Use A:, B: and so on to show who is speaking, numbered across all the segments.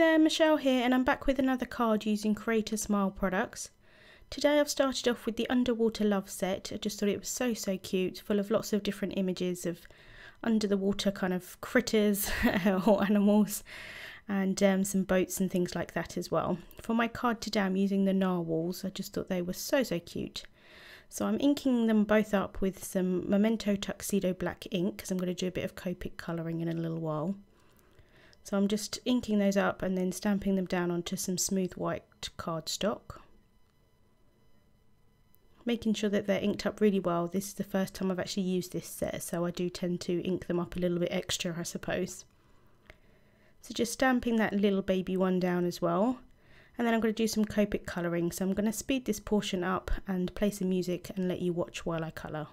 A: there, Michelle here, and I'm back with another card using Create a Smile products. Today I've started off with the Underwater Love set. I just thought it was so cute, full of lots of different images of under the water kind of critters or animals, and some boats and things like that as well. For my card today I'm using the narwhals. I just thought they were so cute. So I'm inking them both up with some Memento Tuxedo black ink because I'm going to do a bit of Copic colouring in a little while. So I'm just inking those up and then stamping them down onto some smooth white cardstock. Making sure that they're inked up really well. This is the first time I've actually used this set, so I do tend to ink them up a little bit extra, I suppose. So just stamping that little baby one down as well. And then I'm going to do some Copic colouring. So I'm going to speed this portion up and play some music and let you watch while I colour.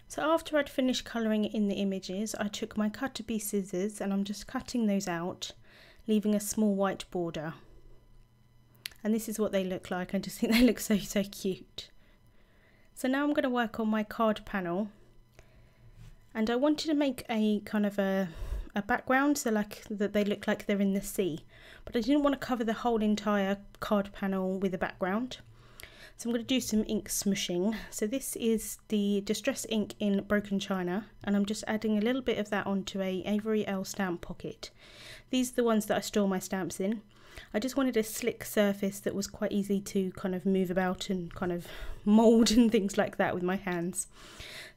A: So after I'd finished colouring in the images, I took my Cut-to-Be scissors and I'm just cutting those out, leaving a small white border. And this is what they look like. I just think they look so cute. So now I'm going to work on my card panel, and I wanted to make a kind of a background so like that they look like they're in the sea, but I didn't want to cover the whole entire card panel with a background. So I'm going to do some ink smooshing. So this is the Distress ink in Broken China, and I'm just adding a little bit of that onto a Avery Elle stamp pocket. These are the ones that I store my stamps in. I just wanted a slick surface that was quite easy to kind of move about and kind of mould and things like that with my hands.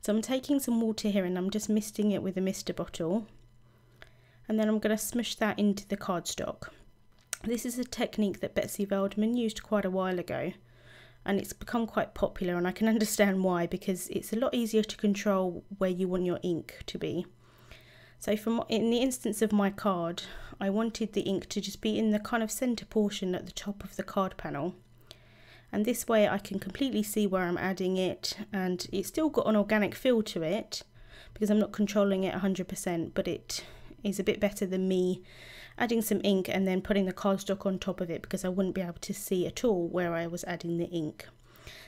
A: So I'm taking some water here and I'm just misting it with a mister bottle, and then I'm going to smoosh that into the cardstock. This is a technique that Betsy Veldman used quite a while ago, and it's become quite popular, and I can understand why, because it's a lot easier to control where you want your ink to be. So in the instance of my card, I wanted the ink to just be in the kind of centre portion at the top of the card panel, and this way I can completely see where I'm adding it, and it's still got an organic feel to it because I'm not controlling it 100%, but it is a bit better than me adding some ink and then putting the cardstock on top of it, because I wouldn't be able to see at all where I was adding the ink.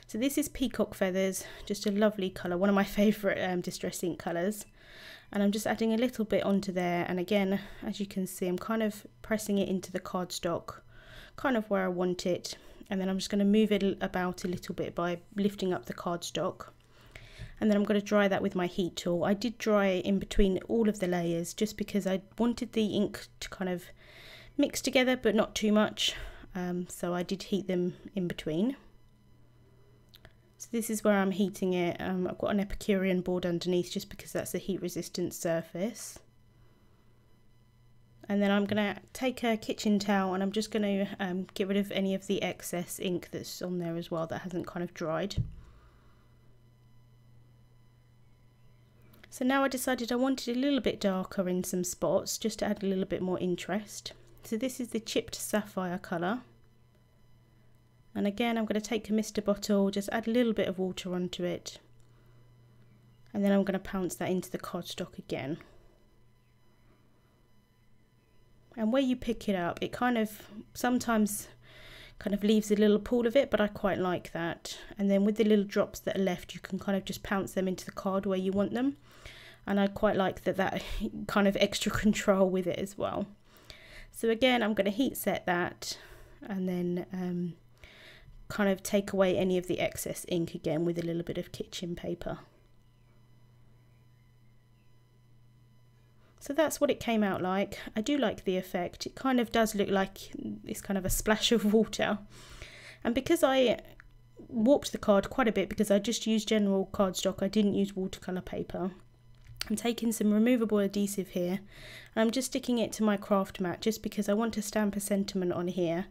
A: So this is Peacock Feathers, just a lovely colour, one of my favourite Distress ink colours, and I'm just adding a little bit onto there, and again, as you can see, I'm kind of pressing it into the cardstock, kind of where I want it, and then I'm just going to move it about a little bit by lifting up the cardstock. And then I'm going to dry that with my heat tool. I did dry in between all of the layers just because I wanted the ink to kind of mix together but not too much, so I did heat them in between. So this is where I'm heating it. I've got an Epicurean board underneath just because that's a heat resistant surface. And then I'm going to take a kitchen towel and I'm just going to get rid of any of the excess ink that's on there as well that hasn't kind of dried. So now I decided I wanted a little bit darker in some spots, just to add a little bit more interest. So this is the Chipped Sapphire colour. And again, I'm going to take a mister bottle, just add a little bit of water onto it. And then I'm going to pounce that into the cardstock again. And where you pick it up, it kind of sometimes kind of leaves a little pool of it, but I quite like that. And then with the little drops that are left, you can kind of just pounce them into the card where you want them. And I quite like that kind of extra control with it as well. So again, I'm going to heat set that, and then kind of take away any of the excess ink again with a little bit of kitchen paper. So that's what it came out like. I do like the effect. It kind of does look like it's kind of a splash of water. And because I warped the card quite a bit, because I just used general cardstock, I didn't use watercolour paper. I'm taking some removable adhesive here, and I'm just sticking it to my craft mat just because I want to stamp a sentiment on here,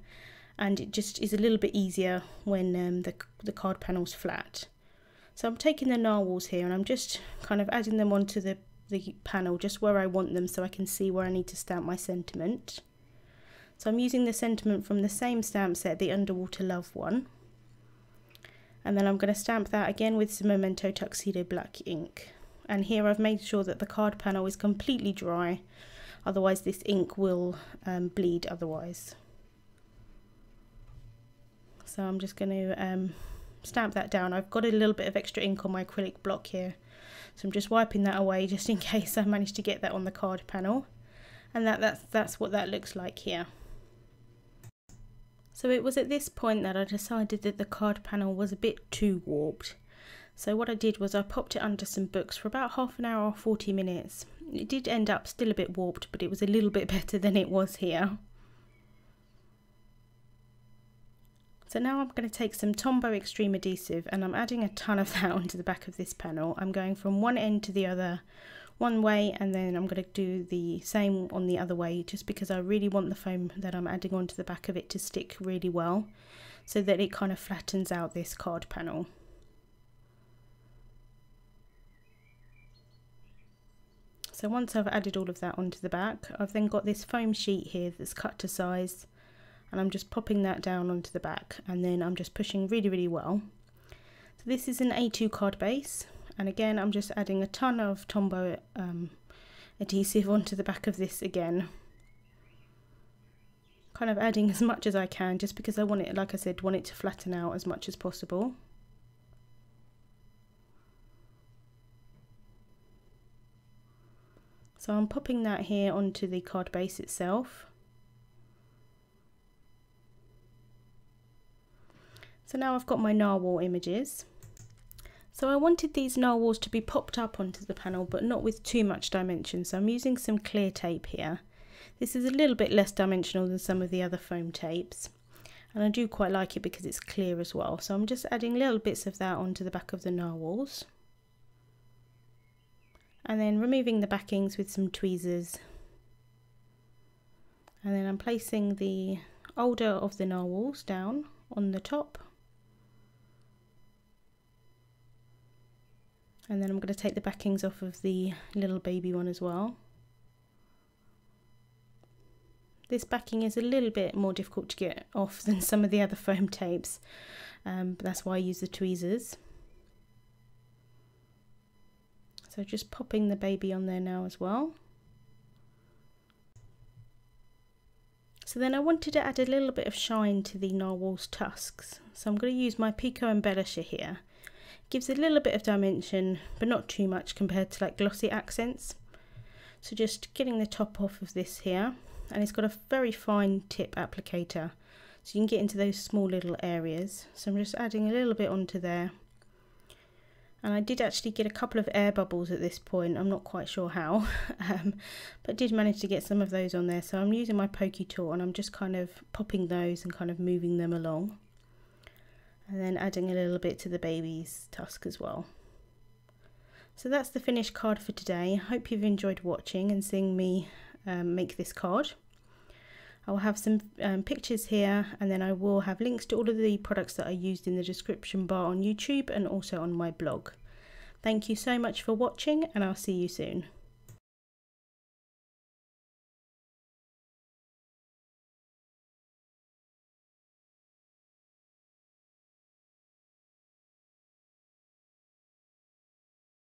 A: and it just is a little bit easier when the card panel's flat. So I'm taking the narwhals here and I'm just kind of adding them onto the panel just where I want them, so I can see where I need to stamp my sentiment. So I'm using the sentiment from the same stamp set, the Underwater Love one, and then I'm going to stamp that again with some Memento Tuxedo black ink. And here I've made sure that the card panel is completely dry, otherwise this ink will bleed otherwise. So I'm just going to stamp that down. I've got a little bit of extra ink on my acrylic block here, so I'm just wiping that away just in case I manage to get that on the card panel. And that's what that looks like here. So it was at this point that I decided that the card panel was a bit too warped. So what I did was I popped it under some books for about half an hour or 40 minutes. It did end up still a bit warped, but it was a little bit better than it was here. So now I'm going to take some Tombow Extreme adhesive, and I'm adding a ton of that onto the back of this panel. I'm going from one end to the other one way, and then I'm going to do the same on the other way, just because I really want the foam that I'm adding onto the back of it to stick really well, so that it kind of flattens out this card panel. So once I've added all of that onto the back, I've then got this foam sheet here that's cut to size, and I'm just popping that down onto the back, and then I'm just pushing really well. So this is an A2 card base, and again I'm just adding a ton of Tombow adhesive onto the back of this again. Kind of adding as much as I can, just because I want it, like I said, want it to flatten out as much as possible. So I'm popping that here onto the card base itself. So now I've got my narwhal images. So I wanted these narwhals to be popped up onto the panel, but not with too much dimension. So I'm using some clear tape here. This is a little bit less dimensional than some of the other foam tapes, and I do quite like it because it's clear as well. So I'm just adding little bits of that onto the back of the narwhals, and then removing the backings with some tweezers, and then I'm placing the older of the narwhals down on the top, and then I'm going to take the backings off of the little baby one as well. This backing is a little bit more difficult to get off than some of the other foam tapes, but that's why I use the tweezers. So just popping the baby on there now as well. So then I wanted to add a little bit of shine to the narwhal's tusks. So I'm going to use my Pico Embellisher here. It gives a little bit of dimension, but not too much compared to like glossy accents. So just getting the top off of this here, and it's got a very fine tip applicator, so you can get into those small little areas. So I'm just adding a little bit onto there. And I did actually get a couple of air bubbles at this point, I'm not quite sure how, but did manage to get some of those on there. So I'm using my pokey tool and I'm just kind of popping those and kind of moving them along. And then adding a little bit to the baby's tusk as well. So that's the finished card for today. I hope you've enjoyed watching and seeing me make this card. I will have some pictures here, and then I will have links to all of the products that I used in the description bar on YouTube and also on my blog. Thank you so much for watching, and I'll see you soon.